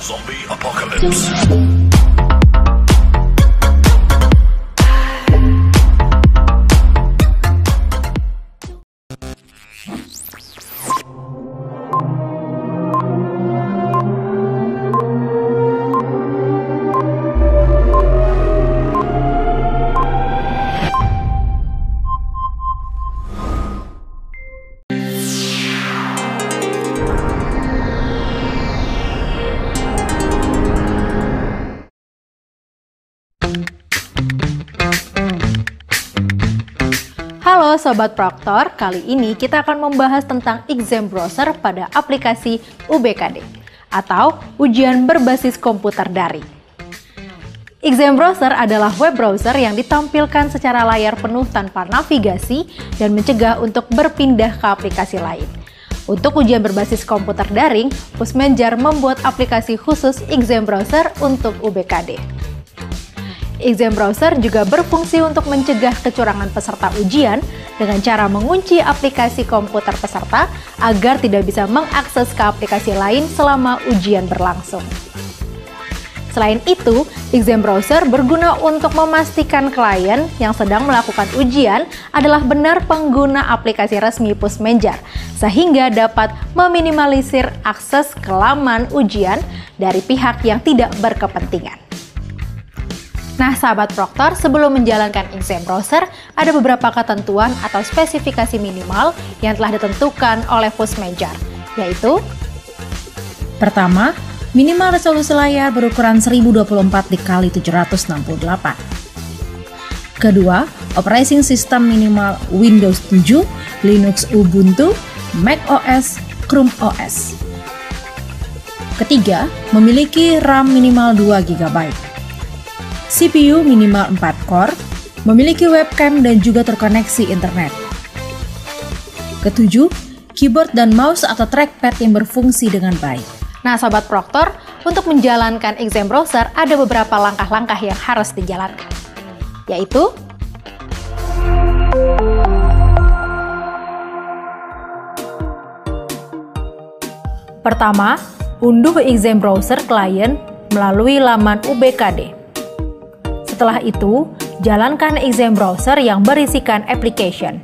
Zombie Apocalypse. Halo Sobat Proktor, kali ini kita akan membahas tentang exam browser pada aplikasi UBKD atau ujian berbasis komputer daring. Exam browser adalah web browser yang ditampilkan secara layar penuh tanpa navigasi dan mencegah untuk berpindah ke aplikasi lain. Untuk ujian berbasis komputer daring, Pusmenjar membuat aplikasi khusus exam browser untuk UBKD. Exam browser juga berfungsi untuk mencegah kecurangan peserta ujian dengan cara mengunci aplikasi komputer peserta agar tidak bisa mengakses ke aplikasi lain selama ujian berlangsung. Selain itu, exam browser berguna untuk memastikan klien yang sedang melakukan ujian adalah benar pengguna aplikasi resmi Pusmenjar, sehingga dapat meminimalisir akses ke laman ujian dari pihak yang tidak berkepentingan. Nah, sahabat Proktor, sebelum menjalankan exam browser, ada beberapa ketentuan atau spesifikasi minimal yang telah ditentukan oleh Pusmenjar, yaitu: pertama, minimal resolusi layar berukuran 1024 x 768. Kedua, operating system minimal Windows 7, Linux Ubuntu, Mac OS, Chrome OS. Ketiga, memiliki RAM minimal 2 GB. CPU minimal 4 core, memiliki webcam dan juga terkoneksi internet. Ketujuh, keyboard dan mouse atau trackpad yang berfungsi dengan baik. Nah, Sobat Proktor, untuk menjalankan exam browser ada beberapa langkah-langkah yang harus dijalankan, yaitu: pertama, unduh exam browser klien melalui laman UBKD. Setelah itu, jalankan exam browser yang berisikan application.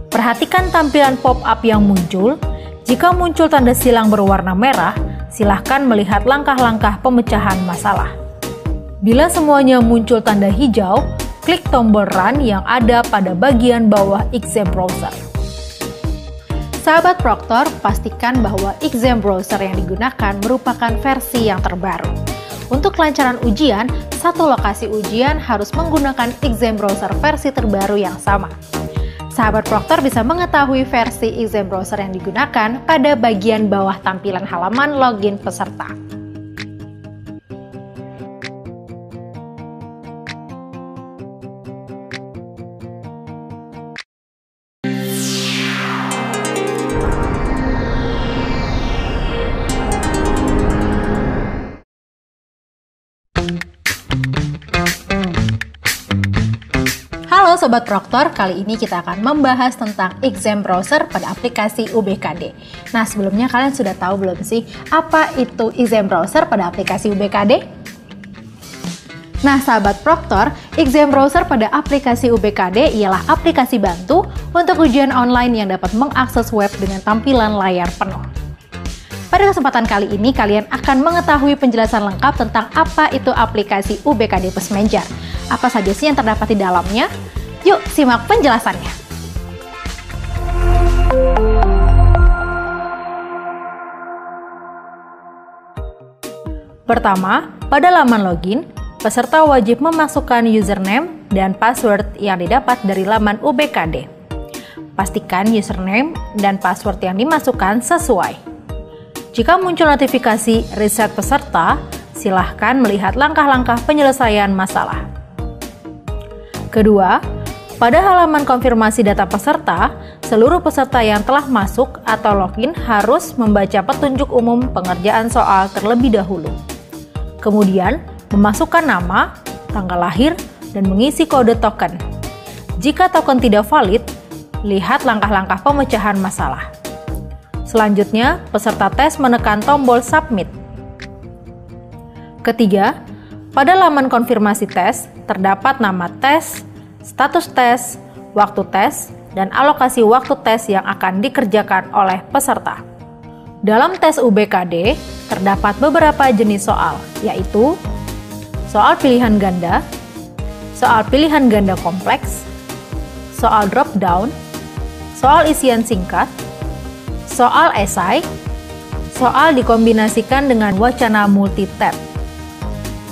Perhatikan tampilan pop-up yang muncul. Jika muncul tanda silang berwarna merah, silahkan melihat langkah-langkah pemecahan masalah. Bila semuanya muncul tanda hijau, klik tombol Run yang ada pada bagian bawah exam browser. Sahabat Proktor, pastikan bahwa exam browser yang digunakan merupakan versi yang terbaru. Untuk kelancaran ujian, satu lokasi ujian harus menggunakan exam browser versi terbaru yang sama. Sahabat Proktor bisa mengetahui versi exam browser yang digunakan pada bagian bawah tampilan halaman login peserta. Halo Sobat Proktor, kali ini kita akan membahas tentang exam browser pada aplikasi UBKD. Nah, sebelumnya kalian sudah tahu belum sih apa itu exam browser pada aplikasi UBKD? Nah, Sahabat Proktor, exam browser pada aplikasi UBKD ialah aplikasi bantu untuk ujian online yang dapat mengakses web dengan tampilan layar penuh. Pada kesempatan kali ini, kalian akan mengetahui penjelasan lengkap tentang apa itu aplikasi UBKD Pusmenjar. Apa saja sih yang terdapat di dalamnya? Yuk, simak penjelasannya. Pertama, pada laman login, peserta wajib memasukkan username dan password yang didapat dari laman UBKD. Pastikan username dan password yang dimasukkan sesuai. Jika muncul notifikasi reset peserta, silahkan melihat langkah-langkah penyelesaian masalah. Kedua, pada halaman konfirmasi data peserta, seluruh peserta yang telah masuk atau login harus membaca petunjuk umum pengerjaan soal terlebih dahulu. Kemudian, memasukkan nama, tanggal lahir, dan mengisi kode token. Jika token tidak valid, lihat langkah-langkah pemecahan masalah. Selanjutnya, peserta tes menekan tombol submit. Ketiga, pada laman konfirmasi tes terdapat nama tes, status tes, waktu tes, dan alokasi waktu tes yang akan dikerjakan oleh peserta. Dalam tes UBKD, terdapat beberapa jenis soal, yaitu soal pilihan ganda, soal pilihan ganda kompleks, soal drop down, soal isian singkat, soal esai, soal dikombinasikan dengan wacana multi-tab,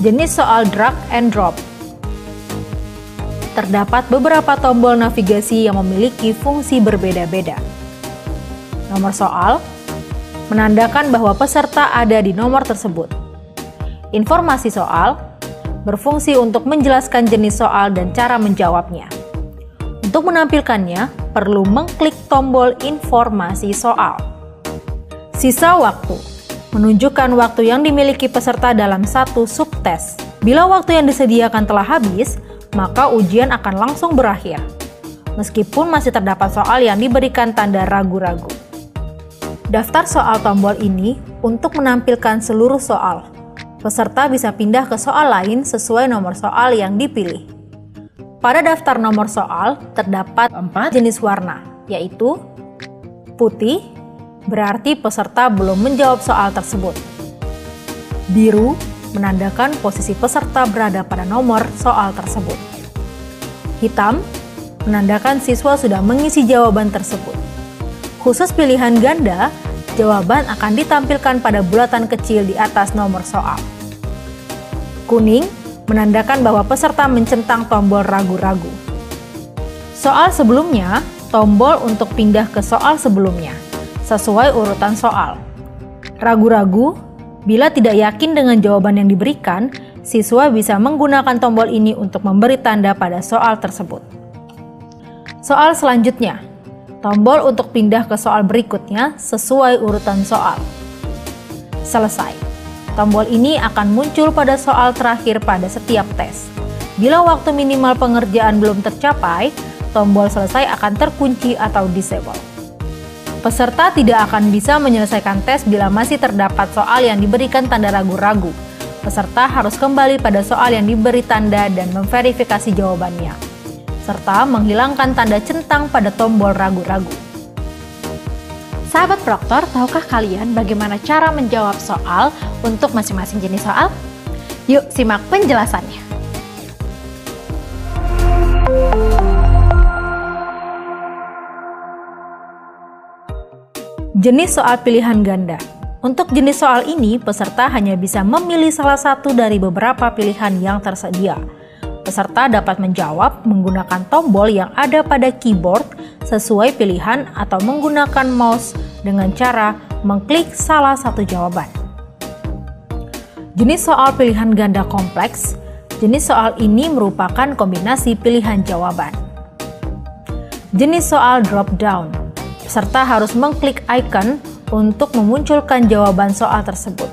jenis soal drag and drop. Terdapat beberapa tombol navigasi yang memiliki fungsi berbeda-beda. Nomor soal menandakan bahwa peserta ada di nomor tersebut. Informasi soal berfungsi untuk menjelaskan jenis soal dan cara menjawabnya. Untuk menampilkannya, perlu mengklik tombol informasi soal. Sisa waktu menunjukkan waktu yang dimiliki peserta dalam satu subtes. Bila waktu yang disediakan telah habis, maka ujian akan langsung berakhir. Meskipun masih terdapat soal yang diberikan tanda ragu-ragu. Daftar soal tombol ini untuk menampilkan seluruh soal. Peserta bisa pindah ke soal lain sesuai nomor soal yang dipilih. Pada daftar nomor soal terdapat 4 jenis warna, yaitu putih, berarti peserta belum menjawab soal tersebut. Biru menandakan posisi peserta berada pada nomor soal tersebut. Hitam menandakan siswa sudah mengisi jawaban tersebut. Khusus pilihan ganda, jawaban akan ditampilkan pada bulatan kecil di atas nomor soal. Kuning menandakan bahwa peserta mencentang tombol ragu-ragu. Soal sebelumnya, tombol untuk pindah ke soal sebelumnya, sesuai urutan soal. Ragu-ragu, bila tidak yakin dengan jawaban yang diberikan, siswa bisa menggunakan tombol ini untuk memberi tanda pada soal tersebut. Soal selanjutnya, tombol untuk pindah ke soal berikutnya sesuai urutan soal. Selesai. Tombol ini akan muncul pada soal terakhir pada setiap tes. Bila waktu minimal pengerjaan belum tercapai, tombol selesai akan terkunci atau disable. Peserta tidak akan bisa menyelesaikan tes bila masih terdapat soal yang diberikan tanda ragu-ragu. Peserta harus kembali pada soal yang diberi tanda dan memverifikasi jawabannya, serta menghilangkan tanda centang pada tombol ragu-ragu. Sahabat Proktor, tahukah kalian bagaimana cara menjawab soal untuk masing-masing jenis soal? Yuk simak penjelasannya. Jenis soal pilihan ganda. Untuk jenis soal ini, peserta hanya bisa memilih salah satu dari beberapa pilihan yang tersedia. Peserta dapat menjawab menggunakan tombol yang ada pada keyboard sesuai pilihan atau menggunakan mouse dengan cara mengklik salah satu jawaban. Jenis soal pilihan ganda kompleks. Jenis soal ini merupakan kombinasi pilihan jawaban. Jenis soal drop down. Peserta harus mengklik icon untuk memunculkan jawaban soal tersebut.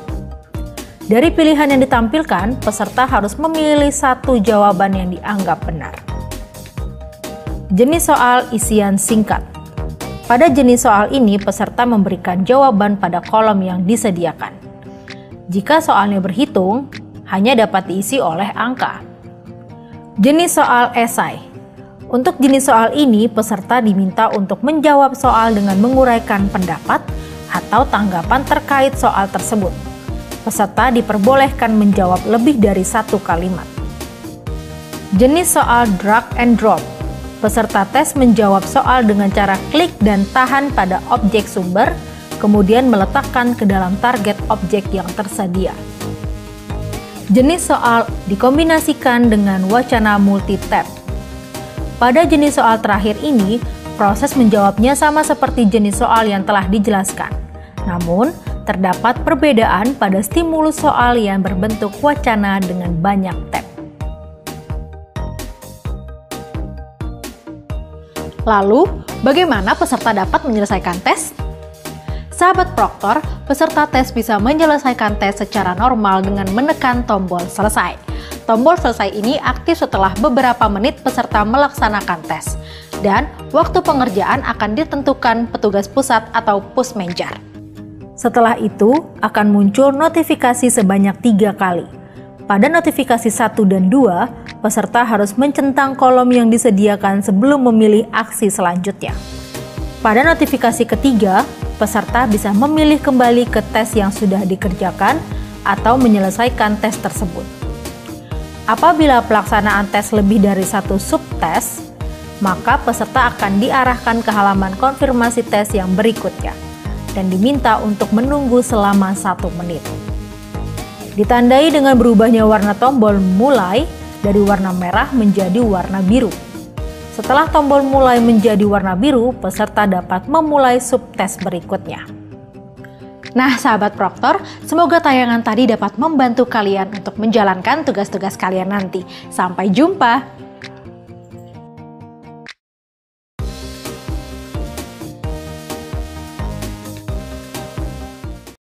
Dari pilihan yang ditampilkan, peserta harus memilih satu jawaban yang dianggap benar. Jenis soal isian singkat. Pada jenis soal ini, peserta memberikan jawaban pada kolom yang disediakan. Jika soalnya berhitung, hanya dapat diisi oleh angka. Jenis soal esai. Untuk jenis soal ini, peserta diminta untuk menjawab soal dengan menguraikan pendapat atau tanggapan terkait soal tersebut. Peserta diperbolehkan menjawab lebih dari satu kalimat. Jenis soal drag and drop. Peserta tes menjawab soal dengan cara klik dan tahan pada objek sumber, kemudian meletakkan ke dalam target objek yang tersedia. Jenis soal dikombinasikan dengan wacana multi-tab. Pada jenis soal terakhir ini, proses menjawabnya sama seperti jenis soal yang telah dijelaskan. Namun, terdapat perbedaan pada stimulus soal yang berbentuk wacana dengan banyak tab. Lalu, bagaimana peserta dapat menyelesaikan tes? Sahabat Proktor, peserta tes bisa menyelesaikan tes secara normal dengan menekan tombol selesai. Tombol selesai ini aktif setelah beberapa menit peserta melaksanakan tes, dan waktu pengerjaan akan ditentukan petugas pusat atau pusmenjar. Setelah itu, akan muncul notifikasi sebanyak 3 kali. Pada notifikasi 1 dan 2, peserta harus mencentang kolom yang disediakan sebelum memilih aksi selanjutnya. Pada notifikasi ketiga, peserta bisa memilih kembali ke tes yang sudah dikerjakan atau menyelesaikan tes tersebut. Apabila pelaksanaan tes lebih dari satu subtes, maka peserta akan diarahkan ke halaman konfirmasi tes yang berikutnya dan diminta untuk menunggu selama 1 menit. Ditandai dengan berubahnya warna tombol mulai dari warna merah menjadi warna biru. Setelah tombol mulai menjadi warna biru, peserta dapat memulai subtes berikutnya. Nah, sahabat proktor, semoga tayangan tadi dapat membantu kalian untuk menjalankan tugas-tugas kalian nanti. Sampai jumpa!